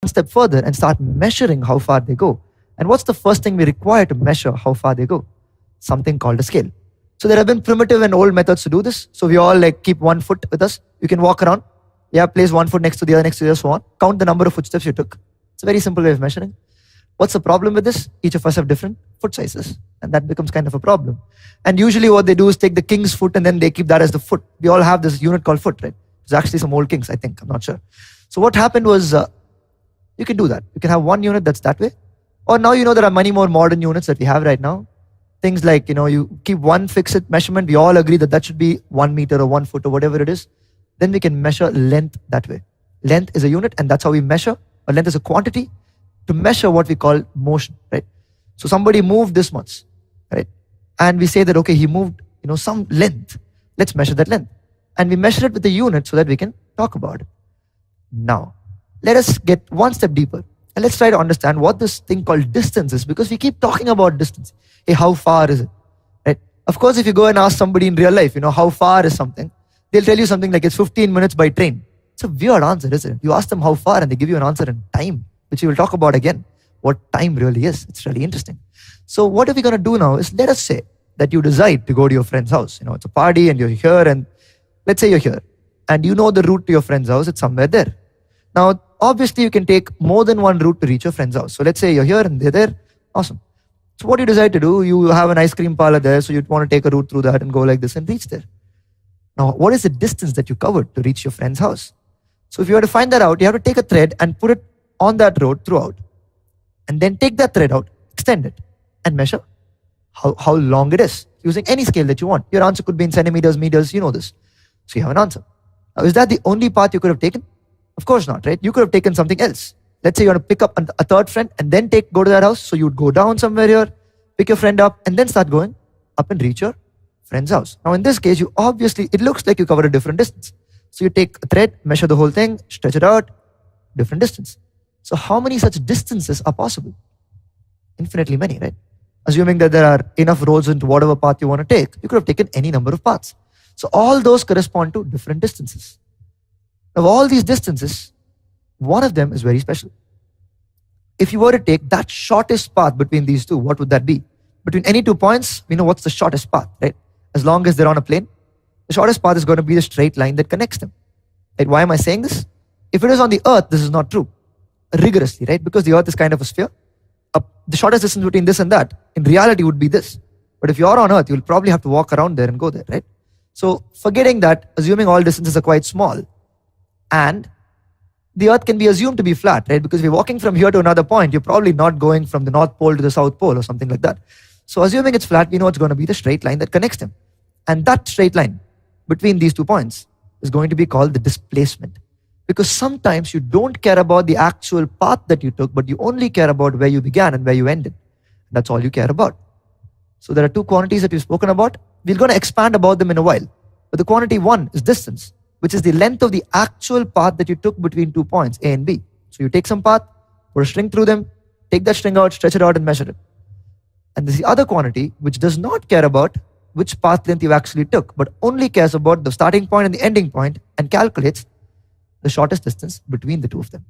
step further and start measuring how far they go. And what's the first thing we require to measure how far they go? Something called a scale. So there have been primitive and old methods to do this. So we all like keep one foot with us. You can walk around. Yeah, place one foot next to the other, so on. Count the number of footsteps you took. It's a very simple way of measuring. What's the problem with this? Each of us have different foot sizes. And that becomes kind of a problem. And usually what they do is take the king's foot and then they keep that as the foot. We all have this unit called foot, right? It's actually some old kings, I think. I'm not sure. So what happened was, you can do that. You can have one unit that's that way. Or now there are many more modern units that we have right now. Things like, you keep one fixed measurement. We all agree that should be 1 meter or 1 foot or whatever it is. Then we can measure length that way. Length is a unit, and that's how we measure. A length is a quantity to measure what we call motion, right? So somebody moved this much, right? And we say that, okay, he moved, some length. Let's measure that length. And we measure it with a unit so that we can talk about it. Now, let us get one step deeper. And let's try to understand what this thing called distance is, because we keep talking about distance. Hey, how far is it? Right? Of course, if you go and ask somebody in real life, how far is something, they'll tell you something like it's 15 minutes by train. It's a weird answer, isn't it? You ask them how far and they give you an answer in time, which we will talk about again, what time really is. It's really interesting. So what are we going to do now is, let us say that you decide to go to your friend's house. It's a party and you're here, and let's say you're here and you know the route to your friend's house, it's somewhere there. Now, obviously you can take more than one route to reach your friend's house. So let's say you're here and they're there. Awesome. So what you decide to do, you have an ice cream parlor there, so you'd want to take a route through that and go like this and reach there. Now, what is the distance that you covered to reach your friend's house? So if you were to find that out, you have to take a thread and put it on that road throughout. And then take that thread out, extend it, and measure how long it is, using any scale that you want. Your answer could be in centimeters, meters, you know this. So you have an answer. Now, is that the only path you could have taken? Of course not, right? You could have taken something else. Let's say you want to pick up a third friend and then go to that house. So you'd go down somewhere here, pick your friend up, and then start going up and reach your friend's house. Now in this case, it looks like you covered a different distance. So you take a thread, measure the whole thing, stretch it out, different distance. So how many such distances are possible? Infinitely many, right? Assuming that there are enough roads into whatever path you want to take, you could have taken any number of paths. So all those correspond to different distances. Of all these distances, one of them is very special. If you were to take that shortest path between these two, what would that be? Between any 2 points, we know what's the shortest path, right? As long as they're on a plane, the shortest path is going to be the straight line that connects them. Right? Why am I saying this? If it is on the earth, this is not true. Rigorously, right? Because the earth is kind of a sphere. The shortest distance between this and that, in reality, would be this. But if you're on earth, you'll probably have to walk around there and go there, right? So forgetting that, assuming all distances are quite small, and the earth can be assumed to be flat, right? Because if you're walking from here to another point, you're probably not going from the North Pole to the South Pole or something like that. So assuming it's flat, we know it's going to be the straight line that connects them. And that straight line between these 2 points is going to be called the displacement. Because sometimes you don't care about the actual path that you took, but you only care about where you began and where you ended. That's all you care about. So there are 2 quantities that we've spoken about. We're going to expand about them in a while. But the quantity 1 is distance, which is the length of the actual path that you took between 2 points, A and B. So you take some path, put a string through them, take that string out, stretch it out and measure it. And there's the other quantity, which does not care about which path length you actually took, but only cares about the starting point and the ending point and calculates the shortest distance between the two of them.